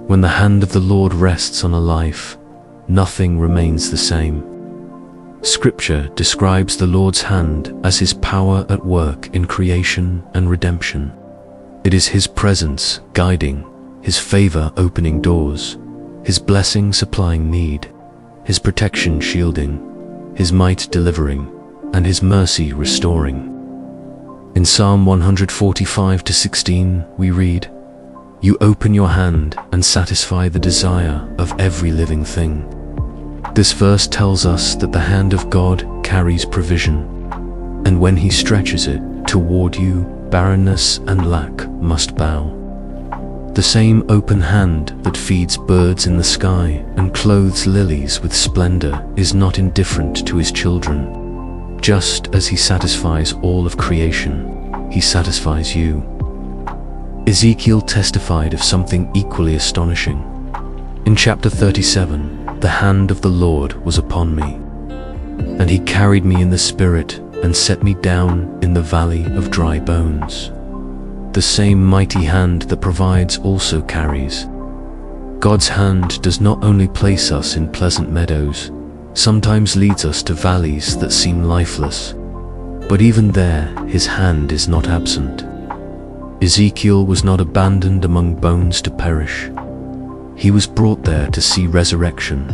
When the hand of the Lord rests on a life, nothing remains the same. Scripture describes the Lord's hand as His power at work in creation and redemption. It is His presence guiding, His favor opening doors, His blessing supplying need, His protection shielding, His might delivering, and His mercy restoring. In Psalm 145-16 we read, "You open your hand and satisfy the desire of every living thing." This verse tells us that the hand of God carries provision, and when He stretches it toward you, barrenness and lack must bow. The same open hand that feeds birds in the sky and clothes lilies with splendor is not indifferent to His children. Just as He satisfies all of creation, He satisfies you. Ezekiel testified of something equally astonishing. In chapter 37, the hand of the Lord was upon me, and He carried me in the Spirit and set me down in the valley of dry bones. The same mighty hand that provides also carries. God's hand does not only place us in pleasant meadows, sometimes leads us to valleys that seem lifeless, but even there His hand is not absent. Ezekiel was not abandoned among bones to perish. He was brought there to see resurrection,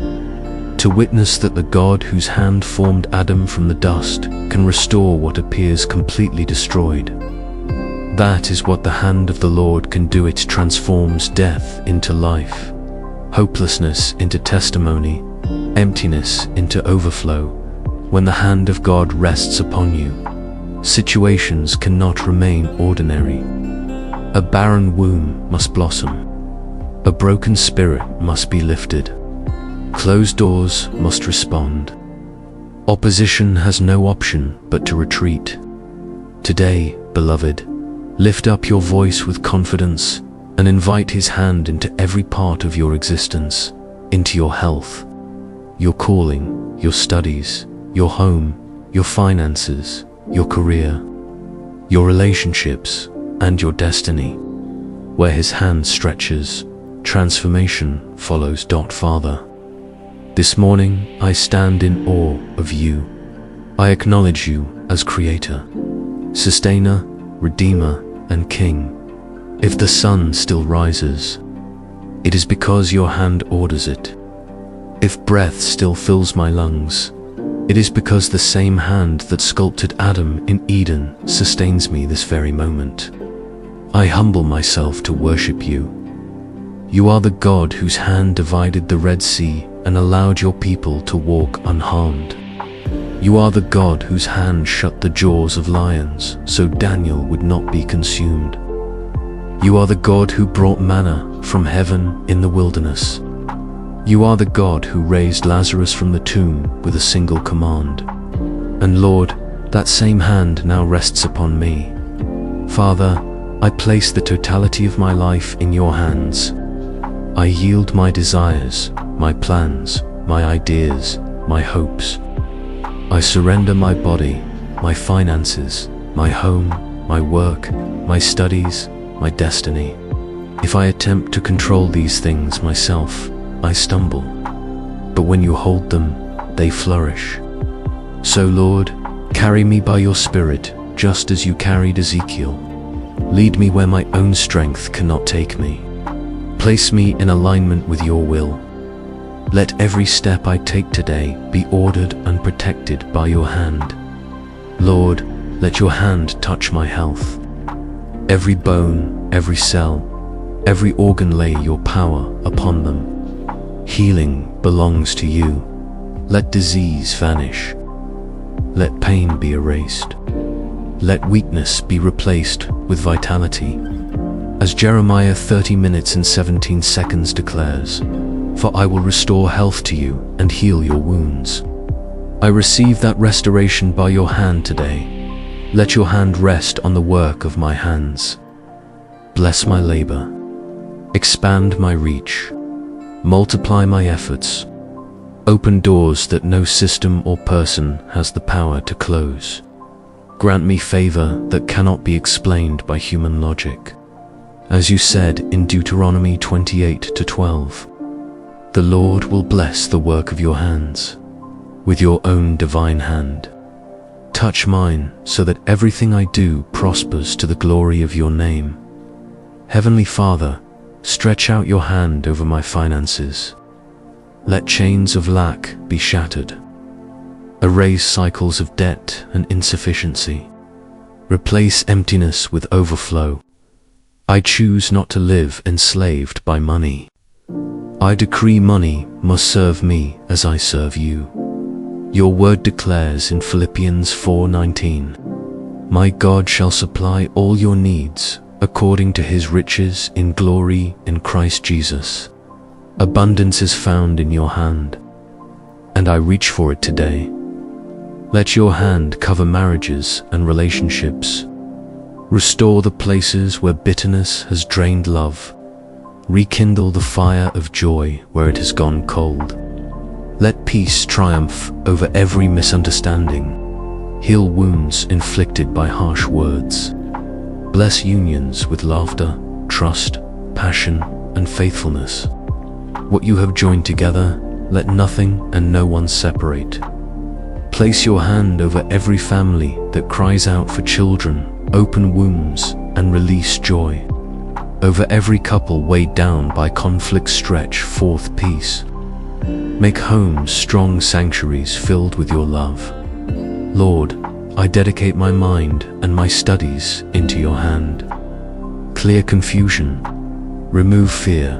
to witness that the God whose hand formed Adam from the dust can restore what appears completely destroyed. That is what the hand of the Lord can do. It transforms death into life, hopelessness into testimony, emptiness into overflow. When the hand of God rests upon you, situations cannot remain ordinary. A barren womb must blossom. A broken spirit must be lifted. Closed doors must respond. Opposition has no option but to retreat. Today, beloved, lift up your voice with confidence and invite His hand into every part of your existence, into your health, your calling, your studies, your home, your finances, your career, your relationships, and your destiny. Where His hand stretches, transformation follows. Father, this morning I stand in awe of You. I acknowledge You as Creator, Sustainer, Redeemer, and King. If the sun still rises, it is because Your hand orders it. If breath still fills my lungs, it is because the same hand that sculpted Adam in Eden sustains me this very moment. I humble myself to worship You. You are the God whose hand divided the Red Sea and allowed Your people to walk unharmed. You are the God whose hand shut the jaws of lions so Daniel would not be consumed. You are the God who brought manna from heaven in the wilderness. You are the God who raised Lazarus from the tomb with a single command. And Lord, that same hand now rests upon me. Father, I place the totality of my life in Your hands. I yield my desires, my plans, my ideas, my hopes. I surrender my body, my finances, my home, my work, my studies, my destiny. If I attempt to control these things myself, I stumble. But when You hold them, they flourish. So Lord, carry me by Your Spirit, just as You carried Ezekiel. Lead me where my own strength cannot take me. Place me in alignment with Your will. Let every step I take today be ordered and protected by Your hand. Lord, let Your hand touch my health. Every bone, every cell, every organ, lay Your power upon them. Healing belongs to You. Let disease vanish. Let pain be erased. Let weakness be replaced with vitality. As Jeremiah 30:17 declares, "For I will restore health to you and heal your wounds." I receive that restoration by Your hand today. Let Your hand rest on the work of my hands. Bless my labor. Expand my reach. Multiply my efforts. Open doors that no system or person has the power to close. Grant me favor that cannot be explained by human logic. as you said in Deuteronomy 28:12. The Lord will bless the work of your hands, with your own divine hand. Touch mine so that everything I do prospers to the glory of your name. Heavenly Father, stretch out your hand over my finances. Let chains of lack be shattered. Erase cycles of debt and insufficiency. Replace emptiness with overflow. I choose not to live enslaved by money. I decree money must serve me as I serve you. Your word declares in Philippians 4:19, "My God shall supply all your needs according to his riches in glory in Christ Jesus." Abundance is found in your hand, and I reach for it today. Let your hand cover marriages and relationships. Restore the places where bitterness has drained love. Rekindle the fire of joy where it has gone cold. Let peace triumph over every misunderstanding. Heal wounds inflicted by harsh words. Bless unions with laughter, trust, passion, and faithfulness. What you have joined together, let nothing and no one separate. Place your hand over every family that cries out for children, open wombs, and release joy. Over every couple weighed down by conflict, stretch forth peace. Make homes strong sanctuaries filled with your love. Lord, I dedicate my mind and my studies into your hand. Clear confusion, remove fear,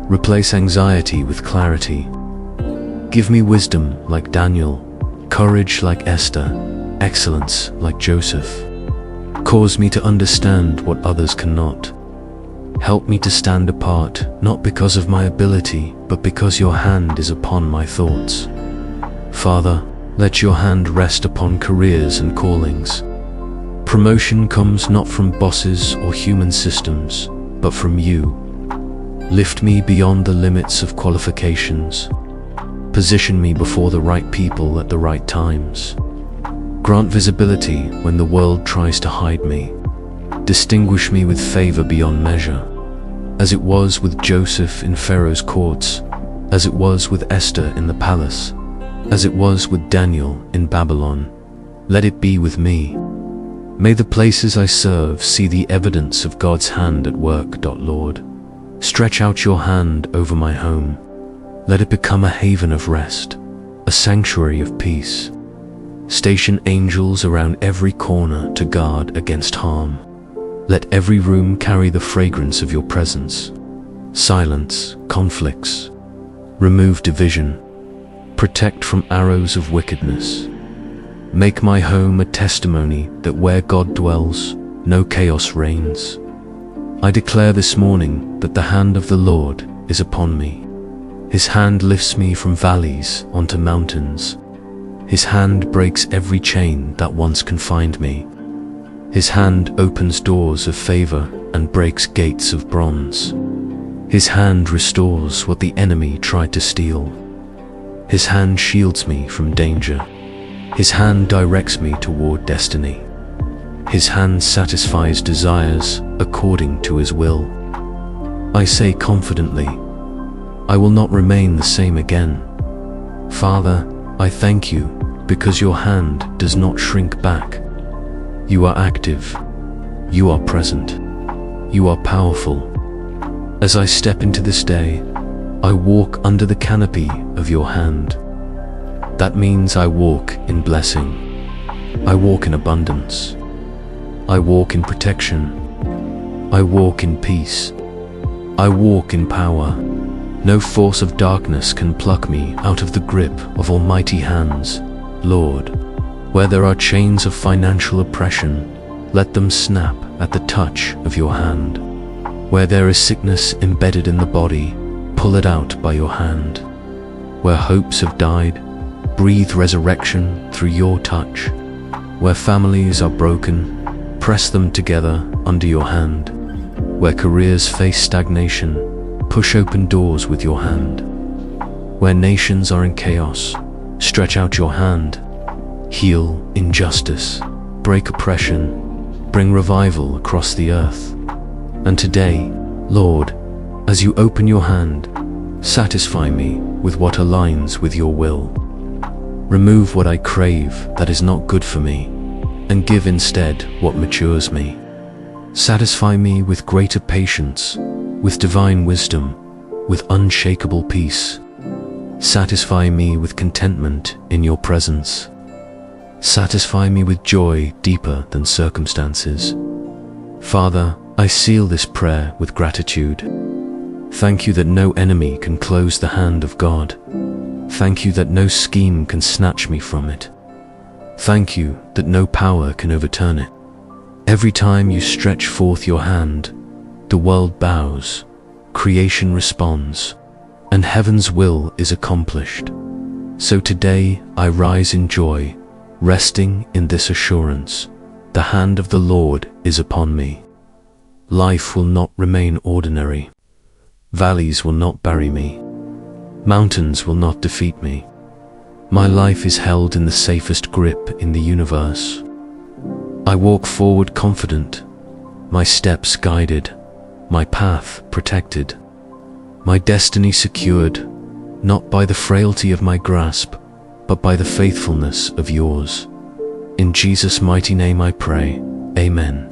replace anxiety with clarity. Give me wisdom like Daniel, courage like Esther, excellence like Joseph. Cause me to understand what others cannot. Help me to stand apart, not because of my ability, but because your hand is upon my thoughts. Father, let your hand rest upon careers and callings. Promotion comes not from bosses or human systems, but from you. Lift me beyond the limits of qualifications. Position me before the right people at the right times. Grant visibility when the world tries to hide me. Distinguish me with favor beyond measure, as it was with Joseph in Pharaoh's courts, as it was with Esther in the palace, as it was with Daniel in Babylon. Let it be with me. May the places I serve see the evidence of God's hand at work. Lord, stretch out your hand over my home. Let it become a haven of rest, a sanctuary of peace. Station angels around every corner to guard against harm. Let every room carry the fragrance of your presence. Silence conflicts. Remove division. Protect from arrows of wickedness. Make my home a testimony that where God dwells, no chaos reigns. I declare this morning that the hand of the Lord is upon me. His hand lifts me from valleys onto mountains. His hand breaks every chain that once confined me. His hand opens doors of favor and breaks gates of bronze. His hand restores what the enemy tried to steal. His hand shields me from danger. His hand directs me toward destiny. His hand satisfies desires according to his will. I say confidently, I will not remain the same again. Father, I thank you because your hand does not shrink back. You are active. You are present. You are powerful. As I step into this day, I walk under the canopy of your hand. That means I walk in blessing. I walk in abundance. I walk in protection. I walk in peace. I walk in power. No force of darkness can pluck me out of the grip of almighty hands. Lord, where there are chains of financial oppression, let them snap at the touch of your hand. Where there is sickness embedded in the body, pull it out by your hand. Where hopes have died, breathe resurrection through your touch. Where families are broken, press them together under your hand. Where careers face stagnation, push open doors with your hand. Where nations are in chaos, stretch out your hand. Heal injustice, break oppression, bring revival across the earth. And today, Lord, as you open your hand, satisfy me with what aligns with your will. Remove what I crave that is not good for me, and give instead what matures me. Satisfy me with greater patience, with divine wisdom, with unshakable peace. Satisfy me with contentment in your presence. Satisfy me with joy deeper than circumstances. Father, I seal this prayer with gratitude. Thank you that no enemy can close the hand of God. Thank you that no scheme can snatch me from it. Thank you that no power can overturn it. Every time you stretch forth your hand, the world bows, creation responds, and heaven's will is accomplished. So today I rise in joy, resting in this assurance: the hand of the Lord is upon me. Life will not remain ordinary. Valleys will not bury me. Mountains will not defeat me. My life is held in the safest grip in the universe. I walk forward confident, my steps guided, my path protected, my destiny secured, not by the frailty of my grasp, but by the faithfulness of yours. In Jesus' mighty name I pray, Amen.